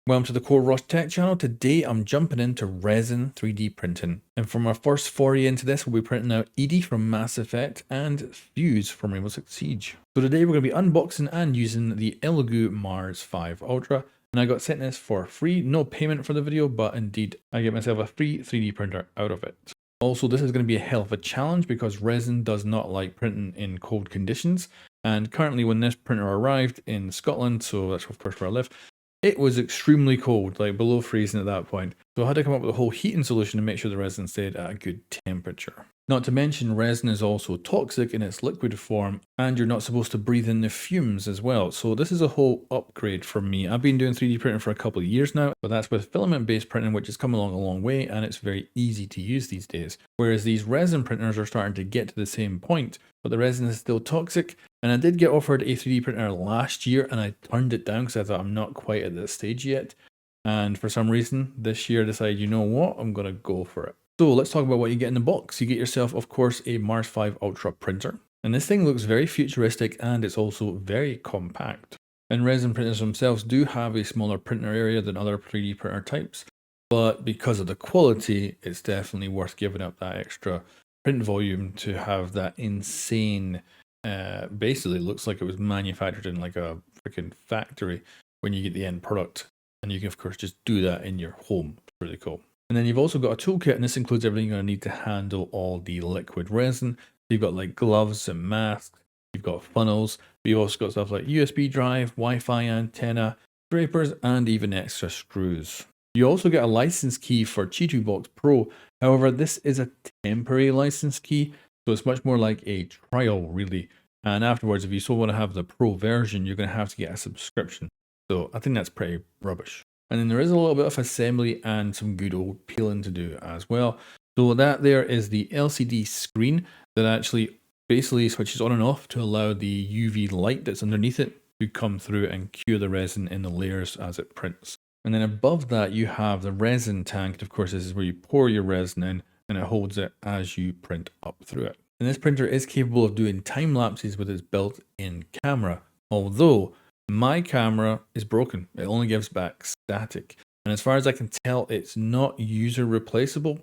Welcome to the Core Ross Tech channel. Today I'm jumping into resin 3D printing. And for my first foray into this, we'll be printing out Edie from Mass Effect and Fuse from Rainbow Six Siege. So today we're going to be unboxing and using the Elegoo Mars 5 Ultra. And I got sent this for free, no payment for the video, but indeed I get myself a free 3D printer out of it. Also, this is going to be a hell of a challenge because resin does not like printing in cold conditions. And currently when this printer arrived in Scotland, so that's of course where I live, it was extremely cold, like below freezing at that point. So I had to come up with a whole heating solution to make sure the resin stayed at a good temperature. Not to mention, resin is also toxic in its liquid form, and you're not supposed to breathe in the fumes as well. So this is a whole upgrade for me. I've been doing 3D printing for a couple of years now, but that's with filament-based printing, which has come along a long way, and it's very easy to use these days. Whereas these resin printers are starting to get to the same point, but the resin is still toxic. And I did get offered a 3D printer last year, and I turned it down because I thought I'm not quite at this stage yet. And for some reason, this year I decided, you know what, I'm going to go for it. So let's talk about what you get in the box. You get yourself, of course, a Mars 5 Ultra printer. And this thing looks very futuristic and it's also very compact. And resin printers themselves do have a smaller printer area than other 3D printer types. But because of the quality, it's definitely worth giving up that extra print volume to have that insane, basically looks like it was manufactured in like a freaking factory when you get the end product. And you can of course just do that in your home. It's really cool. And then you've also got a toolkit, and this includes everything you're going to need to handle all the liquid resin. You've got like gloves and masks, you've got funnels, but you've also got stuff like USB drive, Wi-Fi antenna, scrapers, and even extra screws. You also get a license key for Chi2 Box Pro. However, this is a temporary license key, so it's much more like a trial really. And afterwards, if you still want to have the Pro version, you're going to have to get a subscription. So I think that's pretty rubbish. And then there is a little bit of assembly and some good old peeling to do as well. So that there is the LCD screen that actually basically switches on and off to allow the UV light that's underneath it to come through and cure the resin in the layers as it prints. And then above that you have the resin tank. Of course, this is where you pour your resin in and it holds it as you print up through it. And this printer is capable of doing time lapses with its built-in camera, although my camera is broken. It only gives back static. And as far as I can tell, it's not user replaceable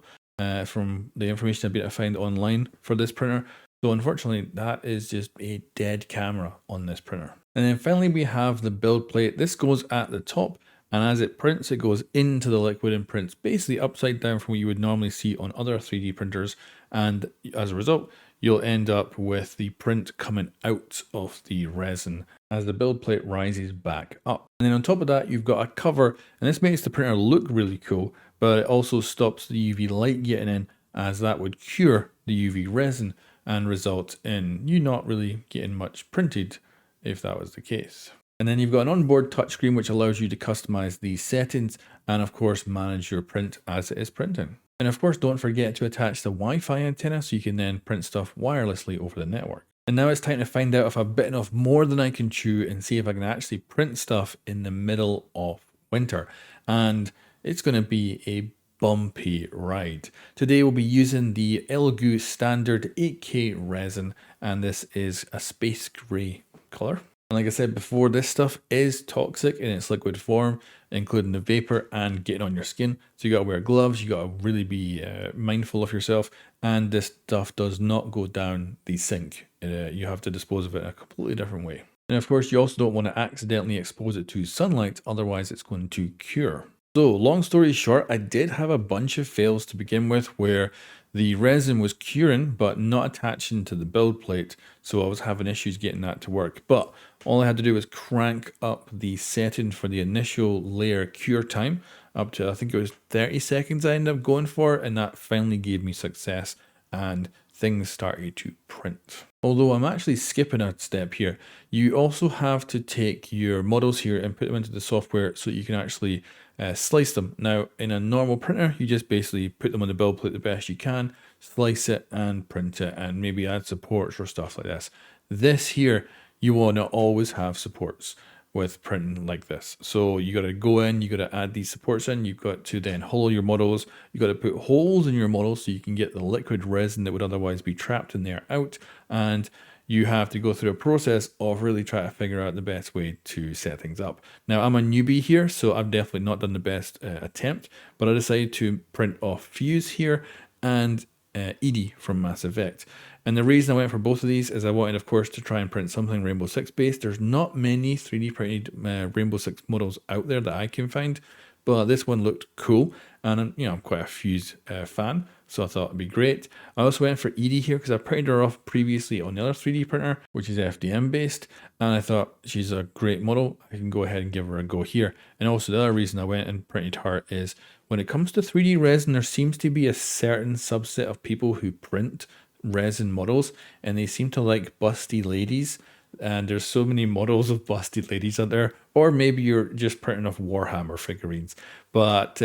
from the information I've been able to find online for this printer. So unfortunately, that is just a dead camera on this printer. And then finally, we have the build plate. This goes at the top, and as it prints, it goes into the liquid and prints basically upside down from what you would normally see on other 3D printers. And as a result, you'll end up with the print coming out of the resin as the build plate rises back up. And then on top of that, you've got a cover, and this makes the printer look really cool, but it also stops the UV light getting in, as that would cure the UV resin and result in you not really getting much printed if that was the case. And then you've got an onboard touchscreen which allows you to customize these settings and of course manage your print as it is printing. And of course, don't forget to attach the Wi-Fi antenna so you can then print stuff wirelessly over the network. And now it's time to find out if I've bitten off more than I can chew and see if I can actually print stuff in the middle of winter. And it's going to be a bumpy ride. Today we'll be using the Elegoo standard 8K resin, and this is a space gray color. And like I said before, this stuff is toxic in its liquid form, including the vapor and getting on your skin. So you gotta wear gloves, you gotta really be mindful of yourself. And this stuff does not go down the sink. You have to dispose of it in a completely different way. And of course, you also don't want to accidentally expose it to sunlight, otherwise it's going to cure. So long story short, I did have a bunch of fails to begin with where the resin was curing but not attaching to the build plate, so I was having issues getting that to work. But all I had to do was crank up the setting for the initial layer cure time up to, I think it was 30 seconds I ended up going for, and that finally gave me success and things started to print. Although I'm actually skipping a step here, you also have to take your models here and put them into the software so that you can actually slice them. Now, in a normal printer, you just basically put them on the build plate the best you can, slice it and print it, and maybe add supports or stuff like this. This here, you want to always have supports with printing like this. So you got to go in, you got to add these supports in, you've got to then hollow your models, you got to put holes in your models so you can get the liquid resin that would otherwise be trapped in there out, and you have to go through a process of really trying to figure out the best way to set things up. Now, I'm a newbie here, so I've definitely not done the best attempt, but I decided to print off Fuse here and Edie from Mass Effect. And the reason I went for both of these is I wanted, of course, to try and print something Rainbow Six based. There's not many 3D printed Rainbow Six models out there that I can find, but this one looked cool, and I'm quite a Fuse fan, so I thought it'd be great. I also went for Edie here because I printed her off previously on the other 3D printer, which is FDM based, and I thought she's a great model. I can go ahead and give her a go here. And also the other reason I went and printed her is when it comes to 3D resin, there seems to be a certain subset of people who print resin models, and they seem to like busty ladies. And there's so many models of busty ladies out there, or maybe you're just printing off Warhammer figurines. But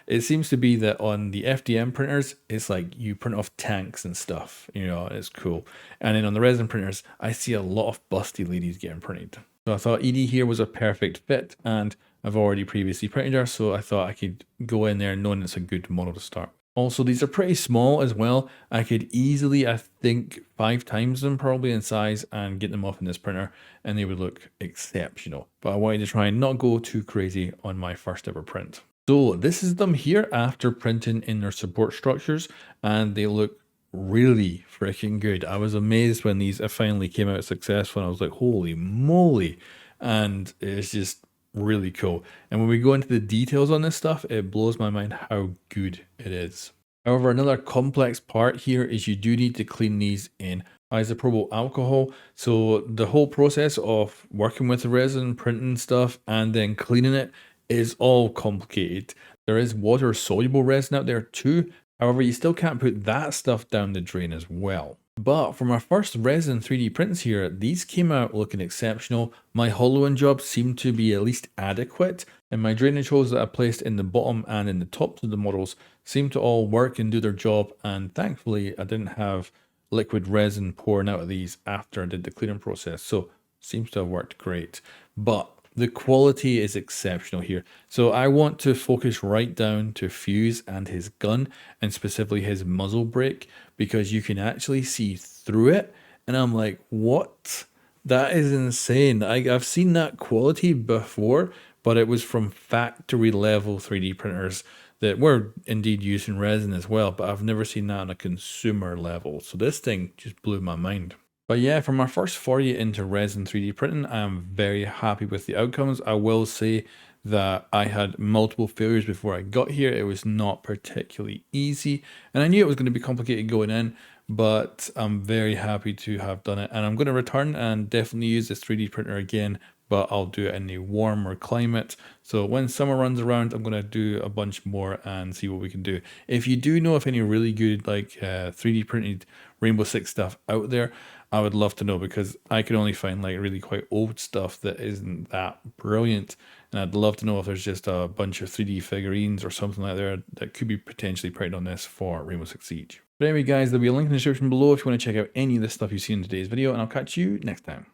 it seems to be that on the FDM printers, it's like you print off tanks and stuff, it's cool. And then on the resin printers, I see a lot of busty ladies getting printed. So I thought Edie here was a perfect fit, and I've already previously printed her, so I thought I could go in there knowing it's a good model to start. Also, these are pretty small as well. I could easily, I think, 5 times them probably in size and get them off in this printer, and they would look exceptional. But I wanted to try and not go too crazy on my first ever print. So this is them here after printing in their support structures, and they look really freaking good. I was amazed when these finally came out successful, and I was like, holy moly. And it's just really cool. And when we go into the details on this stuff, it blows my mind how good it is. However, another complex part here is you do need to clean these in isopropyl alcohol. So the whole process of working with the resin, printing stuff, and then cleaning it is all complicated. There is water soluble resin out there too. However, you still can't put that stuff down the drain as well. But for my first resin 3D prints here, these came out looking exceptional. My hollowing job seemed to be at least adequate, and my drainage holes that I placed in the bottom and in the tops of the models seemed to all work and do their job, and thankfully I didn't have liquid resin pouring out of these after I did the cleaning process, so seems to have worked great. But the quality is exceptional here. So I want to focus right down to Fuse and his gun, and specifically his muzzle brake, because you can actually see through it. And I'm like, what? That is insane. I've seen that quality before, but it was from factory level 3D printers that were indeed using resin as well, but I've never seen that on a consumer level. So this thing just blew my mind. But yeah, for my first foray into resin 3D printing, I am very happy with the outcomes. I will say that I had multiple failures before I got here. It was not particularly easy, and I knew it was going to be complicated going in, but I'm very happy to have done it. And I'm going to return and definitely use this 3D printer again, but I'll do it in a warmer climate. So when summer runs around, I'm going to do a bunch more and see what we can do. If you do know of any really good 3D printed Rainbow Six stuff out there, I would love to know, because I can only find really quite old stuff that isn't that brilliant. And I'd love to know if there's just a bunch of 3D figurines or something like that could be potentially printed on this for Rainbow Six Siege. But anyway guys, there'll be a link in the description below if you want to check out any of the stuff you see in today's video, and I'll catch you next time.